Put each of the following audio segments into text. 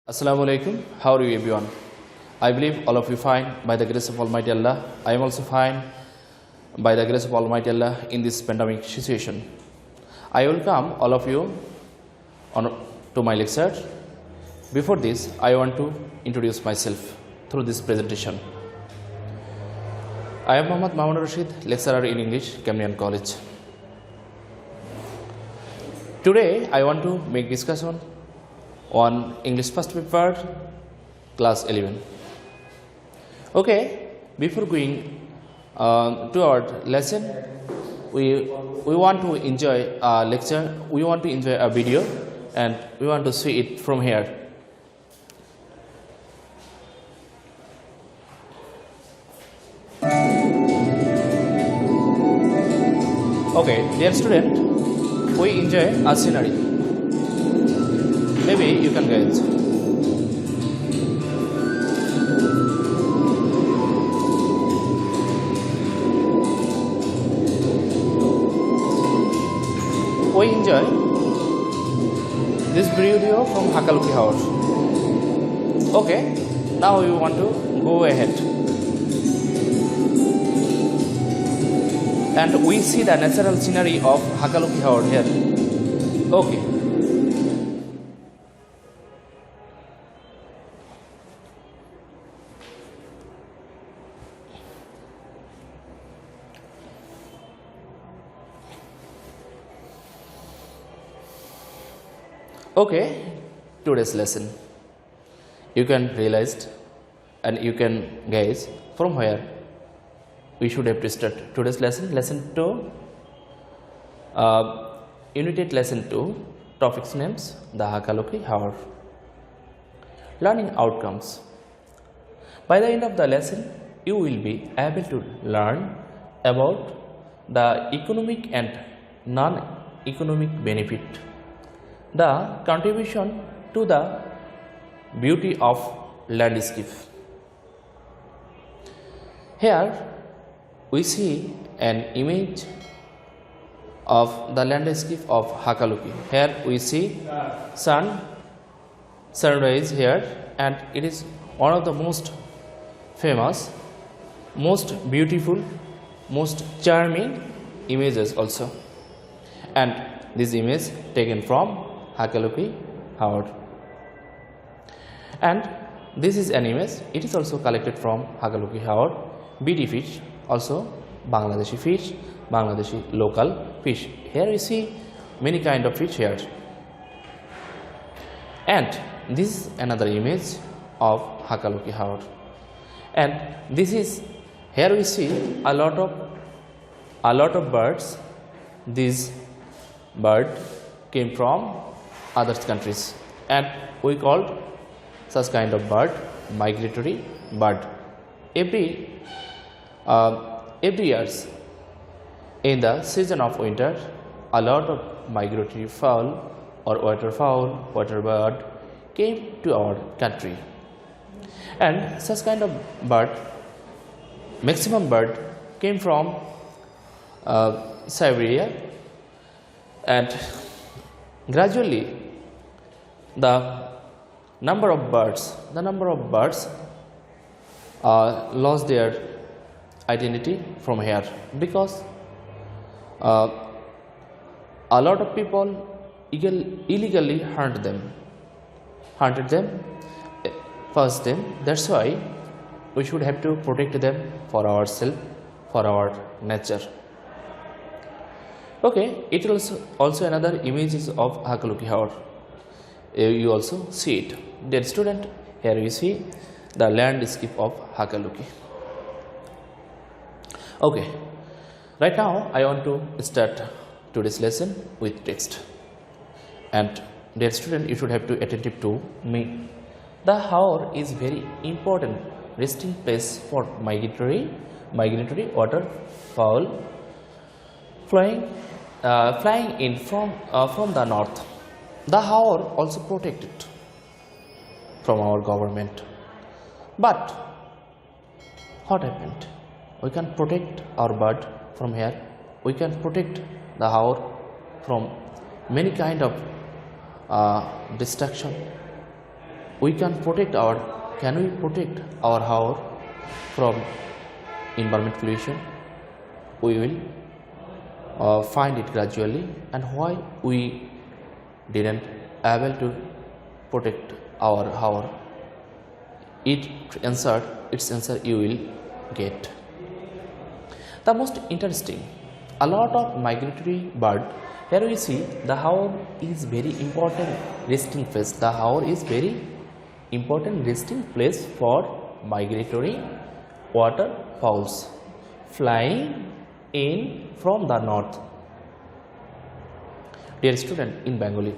Assalamu alaikum. How are you everyone? I believe all of you fine by the grace of Almighty Allah. I am also fine by the grace of Almighty Allah in this pandemic situation. I welcome all of you to my lecture. Before this, I want to introduce myself through this presentation. I am Muhammad Mahmoud Rashid, lecturer in English, Camnian College. Today, I want to make discussion on English first paper, class 11. Okay, before going to our lesson, we want to enjoy a lecture, we want to enjoy a video, and we want to see it from here. Okay, dear student, we enjoy a scenery. Maybe you can guess. We enjoy this video from Hakaluki Haor. Okay, now we want to go ahead. And we see the natural scenery of Hakaluki Haor here. Okay. Okay, today's lesson. You can realize and you can guess from where we should have to start today's lesson. Lesson 2, Unit 8, Lesson 2, topics names, the Hakaluki Haor. Learning outcomes. By the end of the lesson, you will be able to learn about the economic and non-economic benefit, the contribution to the beauty of landscape. Here we see an image of the landscape of Hakaluki. Here we see sunrise here, and it is one of the most famous, most beautiful, most charming images also. And this image taken from Hakaluki Haor. And this is an image, it is also collected from Hakaluki Haor, BD fish, also Bangladeshi fish, Bangladeshi local fish. Here we see many kind of fish here. And this is another image of Hakaluki Haor. And this is, here we see a lot of birds. This bird came from other countries, and we called such kind of bird migratory bird. Every years in the season of winter, a lot of migratory fowl or waterfowl, water bird came to our country, and such kind of bird, maximum bird came from Siberia, and gradually the number of birds lost their identity from here, because a lot of people illegally hunted them, first them. That's why we should have to protect them for ourselves, for our nature. Okay, it is also another images of Hakaluki Haor. You also see it. Dear student, here we see the landscape of Hakaluki. Okay, right now I want to start today's lesson with text. And dear student, you should have to attentive to me. The Haor is very important resting place for migratory waterfowl flying in from the north. The Haor also protected from our government. But what happened? We can protect our bird from here. We can protect the Haor from many kind of destruction. can we protect our Haor from environment pollution? We will find it gradually, and why we didn't able to protect our Haor. Its answer you will get. The most interesting, a lot of migratory bird. Here we see the Haor is very important resting place. The Haor is very important resting place for migratory waterfowls flying in from the north. Dear student in Bengali,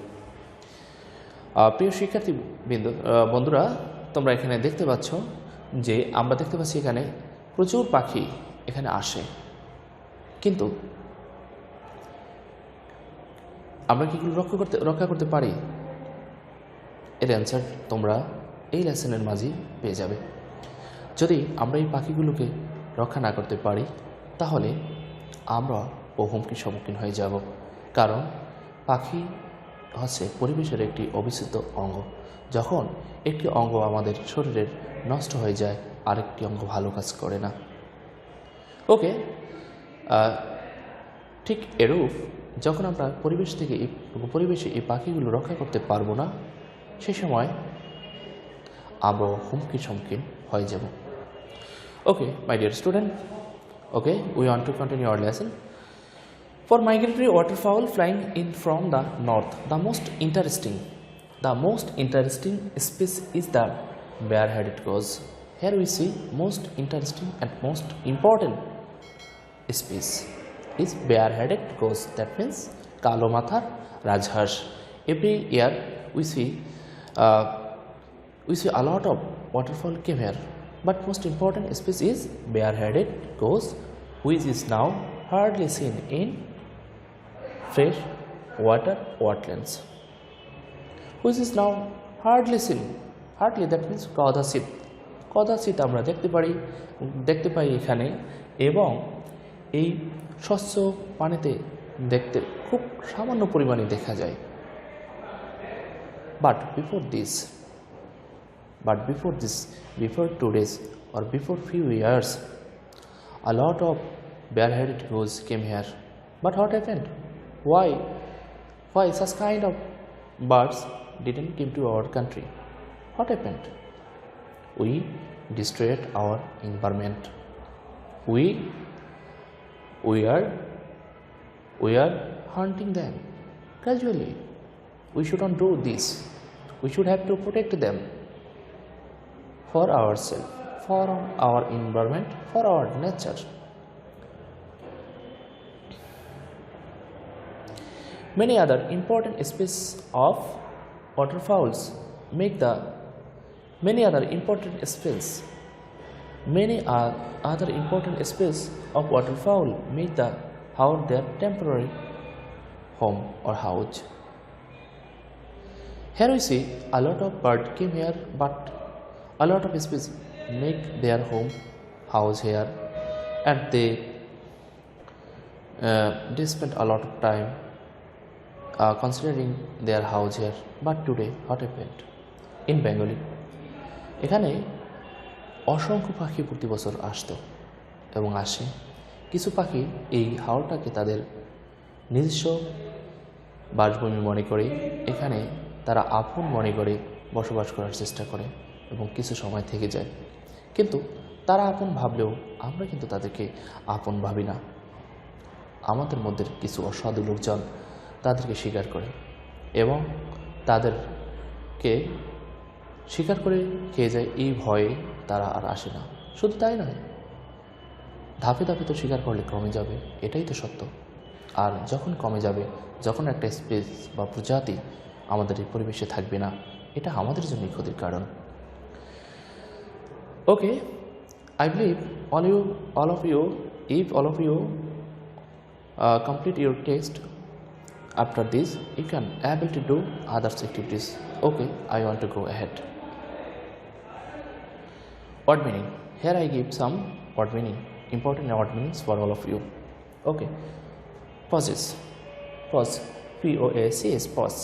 প্রিয় শিক্ষার্থী বন্ধুরা, তোমরা এখানে দেখতে পাচ্ছ যে আমরা দেখতে পাচ্ছি এখানে প্রচুর পাখি এখানে আসে, কিন্তু আমরা কি এগুলো রক্ষা করতে পারি? এর অ্যান্সার তোমরা এই লেসনের মাঝেই পেয়ে যাবে। যদি আমরা এই পাখিগুলোকে রক্ষা না করতে পারি তাহলে আমরা হুমকির সম্মুখীন হয়ে যাব, কারণ পাখি হচ্ছে পরিবেশের একটি অবিচ্ছেদ্য অঙ্গ। যখন একটি অঙ্গ আমাদের শরীরের নষ্ট হয়ে যায়, আরেকটি অঙ্গ ভালো কাজ করে না। ওকে, ঠিক এরূপ যখন আমরা পরিবেশে এই পাখিগুলো রক্ষা করতে পারবো না, সে সময় আমরা হুমকির সম্মুখীন হয়ে যাব। Okay my dear student, okay we want to continue our lesson. For migratory waterfowl flying in from the north, the most interesting species is the bare-headed goose. Here we see most interesting and most important species is bare-headed goose. That means kalo mathar rajhash. Every year we see a lot of waterfowl came here, but most important species is bare-headed goose, which is now hardly seen in fresh water wetlands. Which is now hardly seen. Hardly, that means কদাচিৎ আমরা দেখতে পাই এখানে, এবং এই স্বচ্ছ পানিতে দেখতে খুব সামান্য পরিমাণে দেখা যায়। But before 2 days or before few years, a lot of bare-headed goose came here. But what happened? Why such kind of birds didn't come to our country? What happened? We destroyed our environment. We are hunting them gradually. We shouldn't do this. We should have to protect them for ourselves, for our environment, for our nature. Many other important species of waterfowls make the Haor their temporary home or house. Here we see a lot of birds came here, but a lot of species make their home house here, and they spend a lot of time considering their house here. But today what happened in Bengali? এখানে অসংখ্য পাখি প্রতি বছর আসতো এবং আসে। কিছু পাখি এই হাওরটাকে তাদের নিজস্ব বাসভূমি মনে করে এখানে তারা আপন মনে করে বসবাস করার চেষ্টা করে এবং কিছু সময় থেকে যায়। কিন্তু তারা আপন ভাবলেও আমরা কিন্তু তাদেরকে আপন ভাবি না। আমাদের মধ্যে কিছু অসাধু লোকজন তাদেরকে শিকার করে এবং তাদেরকে শিকার করে খেয়ে যায়। এই ভয়ে তারা আর আসে না। শুধু তাই নয়, ধাপে ধাপে তো শিকার করলে কমে যাবে, এটাই তো সত্য। আর যখন কমে যাবে, যখন একটা স্পেস বা প্রজাতি আমাদের এই পরিবেশে থাকবে না, এটা আমাদের জন্যই ক্ষতির কারণ। ওকে, I believe all of you, if all of you complete your text, after this you can able to do other activities. Okay, I want to go ahead. Word meaning. Here I give some word meaning, important word meanings for all of you. Okay, pauses. Pause, POACE, pause.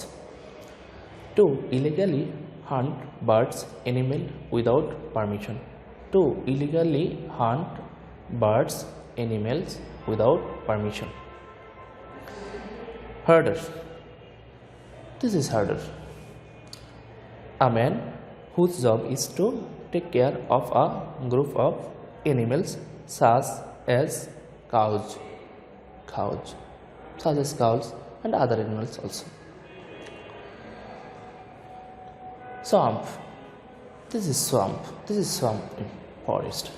To illegally hunt birds, animal without permission. To illegally hunt birds, animals without permission. Herder. This is herder. A man whose job is to take care of a group of animals such as cows, and other animals also. Swamp. This is swamp. This is swamp in forest.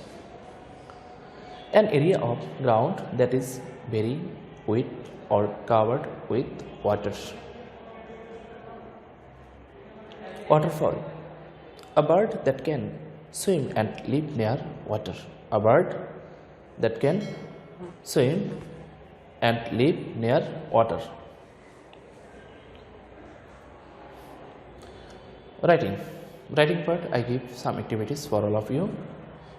An area of ground that is very wet or covered with water. Waterfall. A bird that can swim and live near water. A bird that can swim and live near water. Writing part, I give some activities for all of you.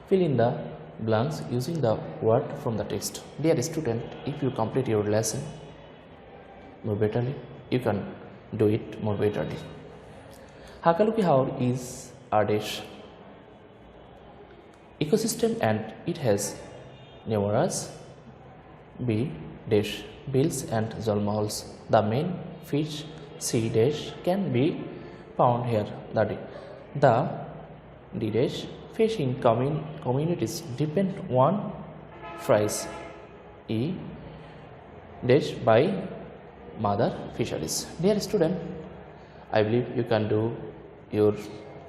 Fill in the blanks using the word from the text. Dear student, if you complete your lesson more betterly, you can do it more betterly. Hakaluki Haor is a dash ecosystem and it has numerous bills and jolmols. The main fish C dash can be found here. The D dash fishing communities depend on fries E dash by mother fisheries. Dear student, I believe you can do your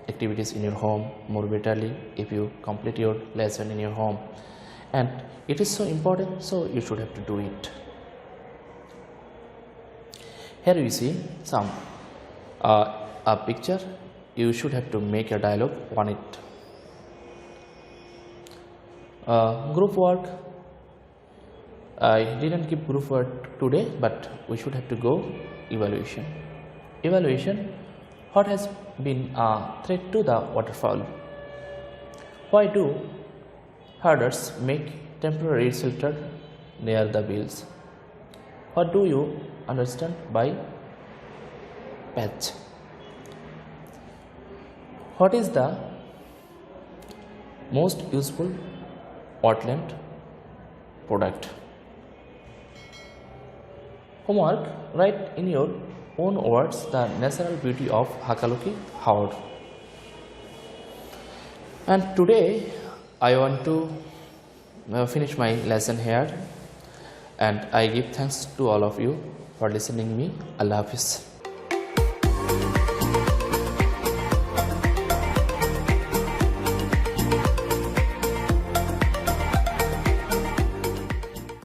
activities in your home more betterly if you complete your lesson in your home, and it is so important, so you should have to do it. Here we see some a picture. You should have to make a dialogue on it. Group work. I didn't give group work today, but we should have to go evaluation. What has been a threat to the waterfowl? Why do herders make temporary shelter near the bills? What do you understand by patch? What is the most useful wetland product? Homework, write in your own words the natural beauty of Hakaluki Haor. And today I want to finish my lesson here, and I give thanks to all of you for listening me. Allah Hafiz.